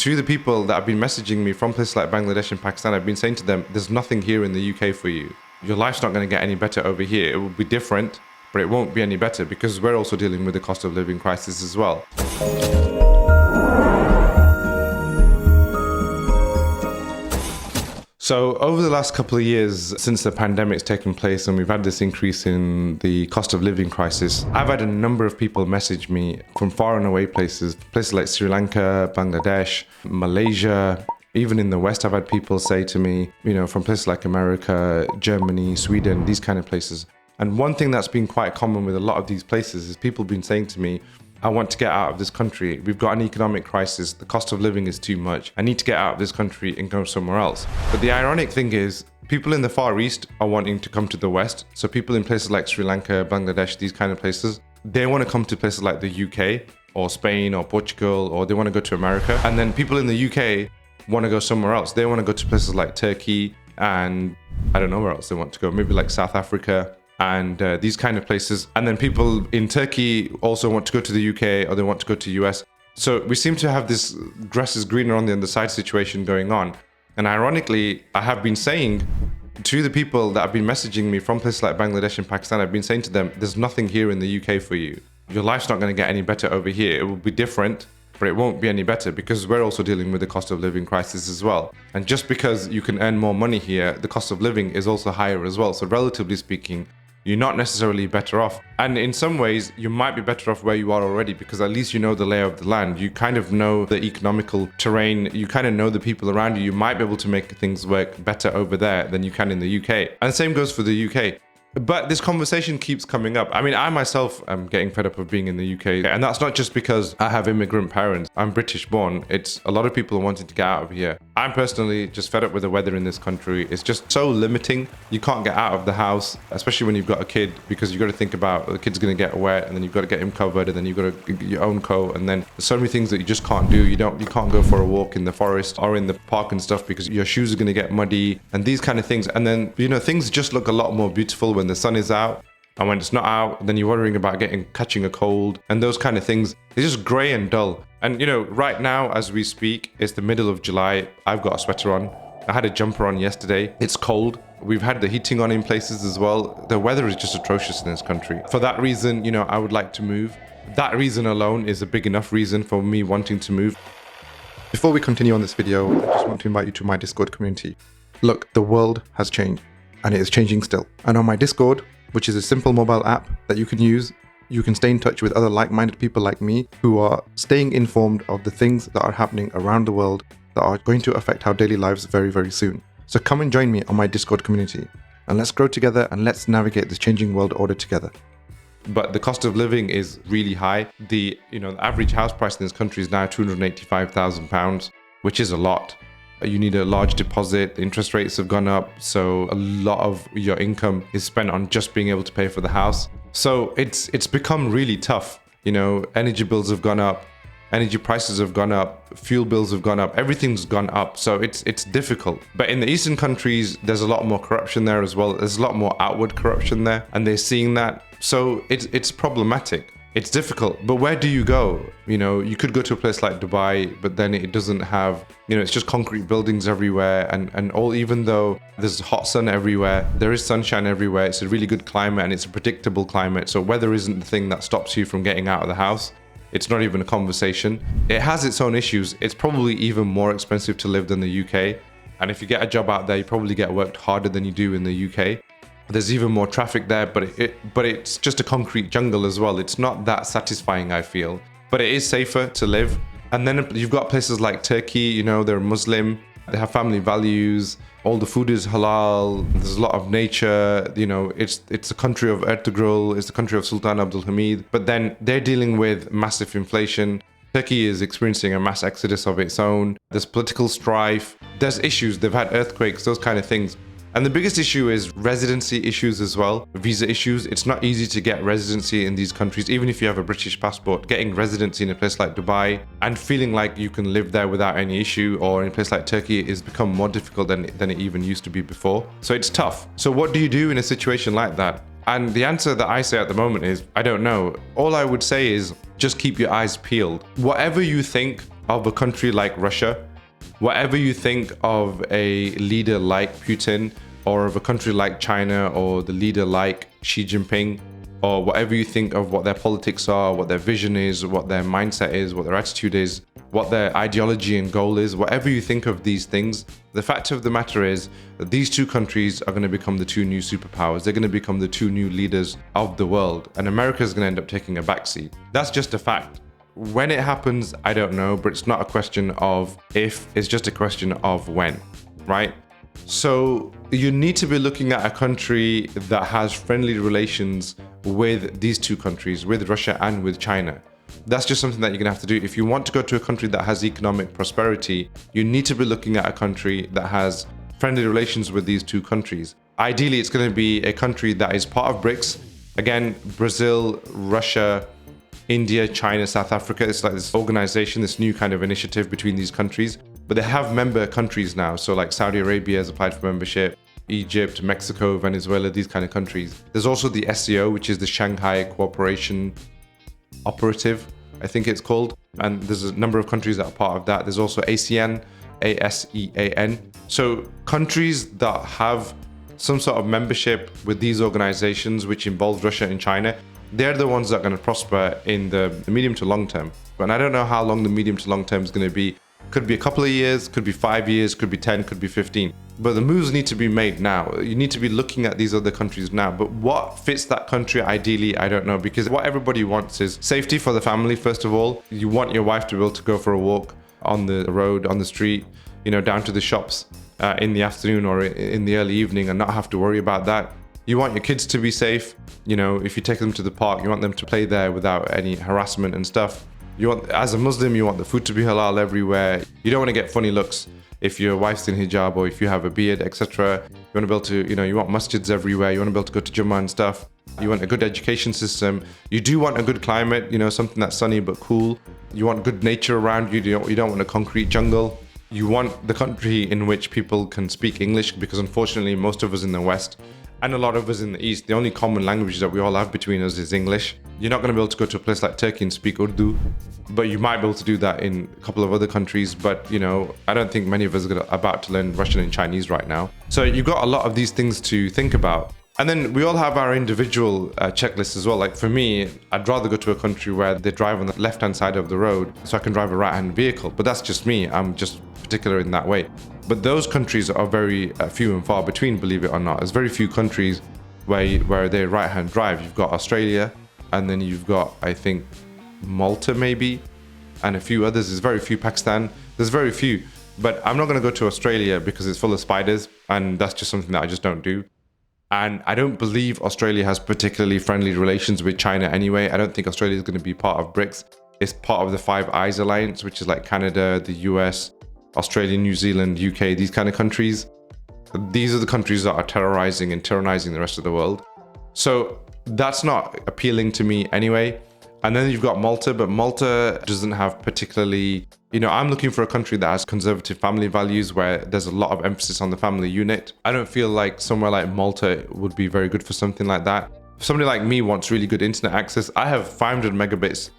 To the people that have been messaging me from places like Bangladesh and Pakistan, I've been saying to them, there's nothing here in the UK for you. Your life's not going to get any better over here. It will be different, but it won't be any better because we're also dealing with the cost of living crisis as well. So over the last couple of years, since the pandemic's taken place and we've had this increase in the cost of living crisis, I've had a number of people message me from far and away places like Sri Lanka, Bangladesh, Malaysia. Even in the West, I've had people say to me, from places like America, Germany, Sweden, these kind of places. And one thing that's been quite common with a lot of these places is people have been saying to me, I want to get out of this country. We've got an economic crisis. The cost of living is too much. I need to get out of this country and go somewhere else. But the ironic thing is, people in the Far East are wanting to come to the West. So people in places like Sri Lanka, Bangladesh, these kind of places, they want to come to places like the UK or Spain or Portugal, or they want to go to America. And then people in the UK want to go somewhere else. They want to go to places like Turkey, and I don't know where else they want to go. Maybe like South Africa. And these kind of places. And then people in Turkey also want to go to the UK, or they want to go to US. So we seem to have this grass is greener on the other side situation going on. And ironically, I have been saying to the people that have been messaging me from places like Bangladesh and Pakistan, I've been saying to them, there's nothing here in the UK for you. Your life's not going to get any better over here. It will be different, but it won't be any better because we're also dealing with the cost of living crisis as well. And just because you can earn more money here, the cost of living is also higher as well. So relatively speaking, you're not necessarily better off. And in some ways, you might be better off where you are already because at least you know the lay of the land. You kind of know the economical terrain. You kind of know the people around you. You might be able to make things work better over there than you can in the UK. And the same goes for the UK. But this conversation keeps coming up. I mean, I myself am getting fed up of being in the UK. And that's not just because I have immigrant parents. I'm British born. It's a lot of people wanting to get out of here. I'm personally just fed up with the weather in this country. It's just so limiting. You can't get out of the house, especially when you've got a kid, because you've got to think about the kid's going to get wet, and then you've got to get him covered, and then you've got to get your own coat. And then there's so many things that you just can't do. You can't go for a walk in the forest or in the park and stuff because your shoes are going to get muddy and these kind of things. And then, things just look a lot more beautiful when the sun is out. And when it's not out, then you're worrying about catching a cold and those kind of things. It's just grey and dull. And right now as we speak, it's the middle of July. I've got a sweater on. I had a jumper on yesterday. It's cold. We've had the heating on in places as well. The weather is just atrocious in this country. For that reason, I would like to move. That reason alone is a big enough reason for me wanting to move. Before we continue on this video, I just want to invite you to my Discord community. Look, the world has changed and it is changing still. And on my Discord, which is a simple mobile app that you can use, you can stay in touch with other like-minded people like me who are staying informed of the things that are happening around the world that are going to affect our daily lives very, very soon. So come and join me on my Discord community and let's grow together and let's navigate this changing world order together. But the cost of living is really high. The average house price in this country is now £285,000, which is a lot. You need a large deposit, the interest rates have gone up, so a lot of your income is spent on just being able to pay for the house. So it's become really tough. Energy bills have gone up, energy prices have gone up, fuel bills have gone up, everything's gone up. So it's difficult. But in the Eastern countries, there's a lot more corruption there as well. There's a lot more outward corruption there, and they're seeing that. So it's problematic. It's difficult, but where do you go? You could go to a place like Dubai, but then it doesn't have, it's just concrete buildings everywhere. And even though there's hot sun everywhere, there is sunshine everywhere. It's a really good climate and it's a predictable climate. So weather isn't the thing that stops you from getting out of the house. It's not even a conversation. It has its own issues. It's probably even more expensive to live than the UK. And if you get a job out there, you probably get worked harder than you do in the UK. There's even more traffic there, but it's just a concrete jungle as well. It's not that satisfying, I feel. But it is safer to live. And then you've got places like Turkey, they're Muslim, they have family values, all the food is halal, there's a lot of nature, it's the country of Ertugrul, it's the country of Sultan Abdul Hamid. But then they're dealing with massive inflation. Turkey is experiencing a mass exodus of its own. There's political strife, there's issues, they've had earthquakes, those kind of things. And the biggest issue is residency issues as well, visa issues. It's not easy to get residency in these countries, even if you have a British passport. Getting residency in a place like Dubai and feeling like you can live there without any issue, or in a place like Turkey, has become more difficult than it even used to be before. So it's tough. So what do you do in a situation like that? And the answer that I say at the moment is, I don't know. All I would say is just keep your eyes peeled. Whatever you think of a country like Russia, whatever you think of a leader like Putin, or of a country like China, or the leader like Xi Jinping, or whatever you think of what their politics are, what their vision is, what their mindset is, what their attitude is, what their ideology and goal is, whatever you think of these things, the fact of the matter is that these two countries are going to become the two new superpowers. They're going to become the two new leaders of the world, and America is going to end up taking a backseat. That's just a fact. When it happens, I don't know, but it's not a question of if, it's just a question of when, right? So you need to be looking at a country that has friendly relations with these two countries, with Russia and with China. That's just something that you're gonna have to do. If you want to go to a country that has economic prosperity, you need to be looking at a country that has friendly relations with these two countries. Ideally, it's gonna be a country that is part of BRICS. Again, Brazil, Russia, India, China, South Africa. It's like this organization, this new kind of initiative between these countries. But they have member countries now. So like Saudi Arabia has applied for membership, Egypt, Mexico, Venezuela, these kind of countries. There's also the SCO, which is the Shanghai Cooperation Operative, I think it's called. And there's a number of countries that are part of that. There's also ASEAN, ASEAN. So countries that have some sort of membership with these organizations, which involves Russia and China, they're the ones that are going to prosper in the medium to long term. And I don't know how long the medium to long term is going to be. Could be a couple of years, could be 5 years, could be 10, could be 15. But the moves need to be made now. You need to be looking at these other countries now. But what fits that country ideally, I don't know. Because what everybody wants is safety for the family, first of all. You want your wife to be able to go for a walk on the road, on the street, down to the shops in the afternoon or in the early evening and not have to worry about that. You want your kids to be safe. If you take them to the park, you want them to play there without any harassment and stuff. As a Muslim, you want the food to be halal everywhere. You don't want to get funny looks if your wife's in hijab or if you have a beard, etc. You want to be able to, you want masjids everywhere. You want to be able to go to Jummah and stuff. You want a good education system. You do want a good climate, something that's sunny but cool. You want good nature around you. You don't want a concrete jungle. You want the country in which people can speak English, because unfortunately, most of us in the West and a lot of us in the East, the only common language that we all have between us is English. You're not going to be able to go to a place like Turkey and speak Urdu, but you might be able to do that in a couple of other countries. But, I don't think many of us are about to learn Russian and Chinese right now. So you've got a lot of these things to think about. And then we all have our individual checklists as well. Like for me, I'd rather go to a country where they drive on the left-hand side of the road so I can drive a right-hand vehicle. But that's just me. I'm just particular in that way. But those countries are very few and far between, believe it or not. There's very few countries where they right-hand drive. You've got Australia, and then you've got, I think, Malta maybe, and a few others. There's very few. Pakistan. There's very few. But I'm not going to go to Australia because it's full of spiders, and that's just something that I just don't do. And I don't believe Australia has particularly friendly relations with China anyway. I don't think Australia is going to be part of BRICS. It's part of the Five Eyes Alliance, which is like Canada, the US, Australia, New Zealand, UK, these kind of countries. These are the countries that are terrorizing and tyrannizing the rest of the world. So that's not appealing to me anyway. And then you've got Malta, but Malta doesn't have particularly, I'm looking for a country that has conservative family values where there's a lot of emphasis on the family unit. I don't feel like somewhere like Malta would be very good for something like that. If somebody like me wants really good internet access, I have 500 megabits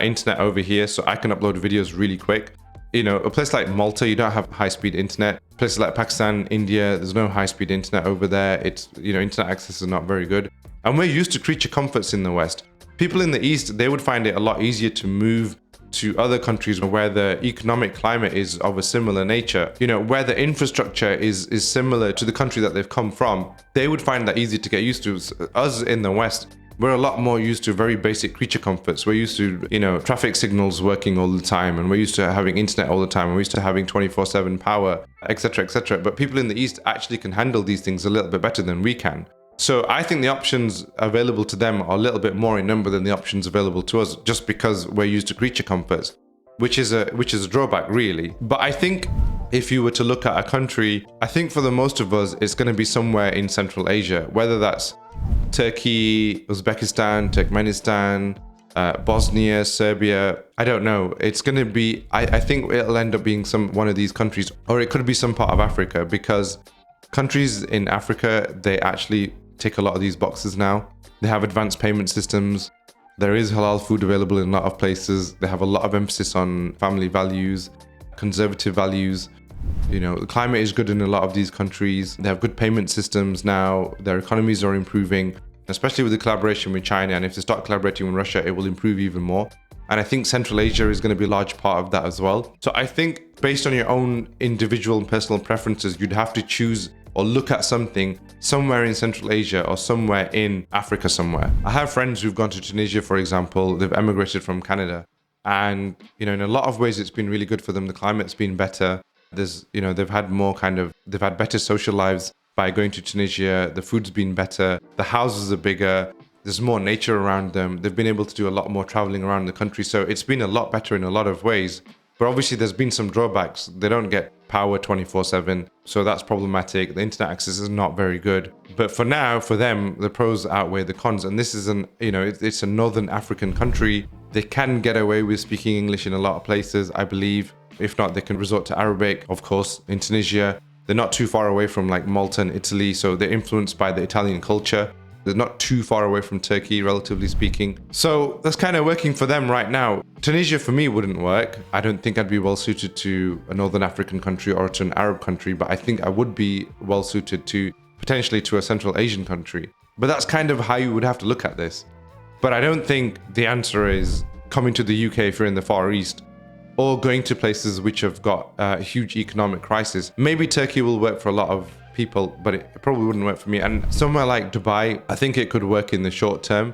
internet over here, so I can upload videos really quick. A place like Malta, you don't have high-speed internet. Places like Pakistan, India, there's no high-speed internet over there. It's, internet access is not very good. And we're used to creature comforts in the West. People in the East, they would find it a lot easier to move to other countries where the economic climate is of a similar nature, where the infrastructure is similar to the country that they've come from. They would find that easy to get used to. Us in the West, we're a lot more used to very basic creature comforts. We're used to, traffic signals working all the time, and we're used to having internet all the time, and we're used to having 24/7 power, etc., etc. But people in the East actually can handle these things a little bit better than we can. So I think the options available to them are a little bit more in number than the options available to us, just because we're used to creature comforts, which is a drawback really. But I think if you were to look at a country, I think for the most of us, it's going to be somewhere in Central Asia, whether that's Turkey, Uzbekistan, Turkmenistan, Bosnia, Serbia. I don't know. It's going to be, I think it'll end up being one of these countries, or it could be some part of Africa, because countries in Africa, they actually tick a lot of these boxes now. They have advanced payment systems. There is halal food available in a lot of places. They have a lot of emphasis on family values, conservative values. The climate is good in a lot of these countries. They have good payment systems now. Their economies are improving, especially with the collaboration with China. And if they start collaborating with Russia, it will improve even more. And I think Central Asia is going to be a large part of that as well. So I think based on your own individual and personal preferences, you'd have to choose or look at something somewhere in Central Asia or somewhere in Africa somewhere. I have friends who've gone to Tunisia, for example. They've emigrated from Canada. And, in a lot of ways, it's been really good for them. The climate's been better. They've had better social lives by going to Tunisia. The food's been better. The houses are bigger. There's more nature around them. They've been able to do a lot more traveling around the country. So it's been a lot better in a lot of ways. But obviously, there's been some drawbacks. They don't get power 24/7. So that's problematic. The internet access is not very good. But for now, for them, the pros outweigh the cons. And this is it's a Northern African country. They can get away with speaking English in a lot of places, I believe. If not, they can resort to Arabic, of course, in Tunisia. They're not too far away from like Malta and Italy. So they're influenced by the Italian culture. They're not too far away from Turkey, relatively speaking. So that's kind of working for them right now. Tunisia for me wouldn't work. I don't think I'd be well suited to a Northern African country or to an Arab country, but I think I would be well suited to potentially to a Central Asian country. But that's kind of how you would have to look at this. But I don't think the answer is coming to the UK if you're in the Far East, or going to places which have got a huge economic crisis. Maybe Turkey will work for a lot of people, but it probably wouldn't work for me. And somewhere like Dubai, I think it could work in the short term.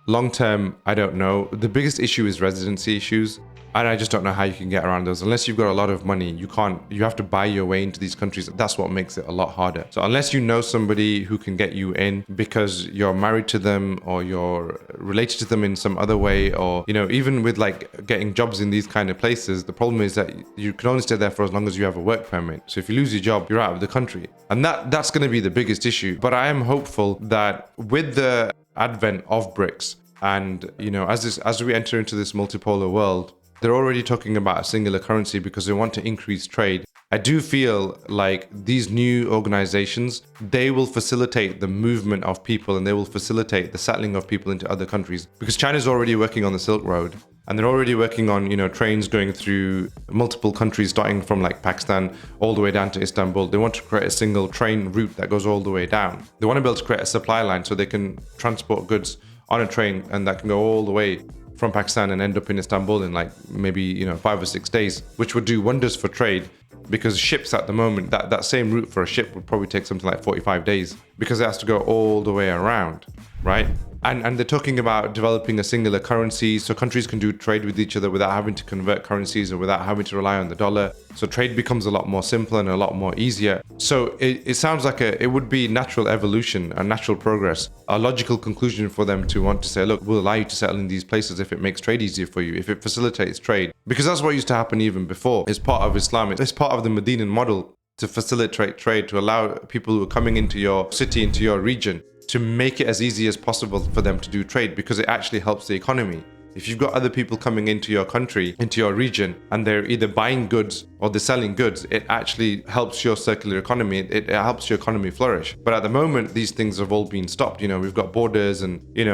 Long term, I don't know. The biggest issue is residency issues. And I just don't know how you can get around those. Unless you've got a lot of money, you have to buy your way into these countries. That's what makes it a lot harder. So unless you know somebody who can get you in because you're married to them or you're related to them in some other way, or, even with like getting jobs in these kind of places, the problem is that you can only stay there for as long as you have a work permit. So if you lose your job, you're out of the country. And that's going to be the biggest issue. But I am hopeful that with the advent of BRICS and, as we enter into this multipolar world, they're already talking about a singular currency because they want to increase trade. I do feel like these new organizations, they will facilitate the movement of people and they will facilitate the settling of people into other countries, because China's already working on the Silk Road and they're already working on, trains going through multiple countries, starting from like Pakistan all the way down to Istanbul. They want to create a single train route that goes all the way down. They want to be able to create a supply line so they can transport goods on a train and that can go all the way from Pakistan and end up in Istanbul in like maybe 5 or 6 days, which would do wonders for trade, because ships at the moment, that same route for a ship would probably take something like 45 days because it has to go all the way around, right? And they're talking about developing a singular currency so countries can do trade with each other without having to convert currencies or without having to rely on the dollar. So trade becomes a lot more simple and a lot more easier. So it sounds like it would be natural evolution and natural progress, a logical conclusion for them to want to say, look, we'll allow you to settle in these places if it makes trade easier for you, if it facilitates trade. Because that's what used to happen even before. It's part of Islam. It's part of the Medinan model to facilitate trade, to allow people who are coming into your city, into your region, to make it as easy as possible for them to do trade, because it actually helps the economy. If you've got other people coming into your country, into your region, and they're either buying goods or they're selling goods, it actually helps your circular economy. It helps your economy flourish. But at the moment, these things have all been stopped. We've got borders and, you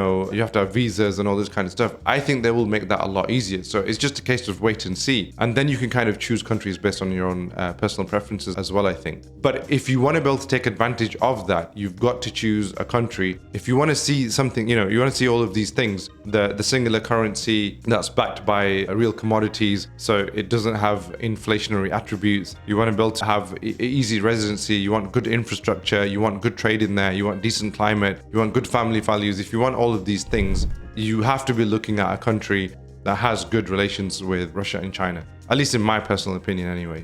have to have visas and all this kind of stuff. I think they will make that a lot easier. So it's just a case of wait and see. And then you can kind of choose countries based on your own personal preferences as well, I think. But if you want to be able to take advantage of that, you've got to choose a country. If you want to see something, you want to see all of these things, the singular currency that's backed by real commodities, so it doesn't have inflationary attributes. You want to be able to have easy residency. You want good infrastructure. You want good trade in there. You want decent climate. You want good family values. If you want all of these things, you have to be looking at a country that has good relations with Russia and China, at least in my personal opinion anyway.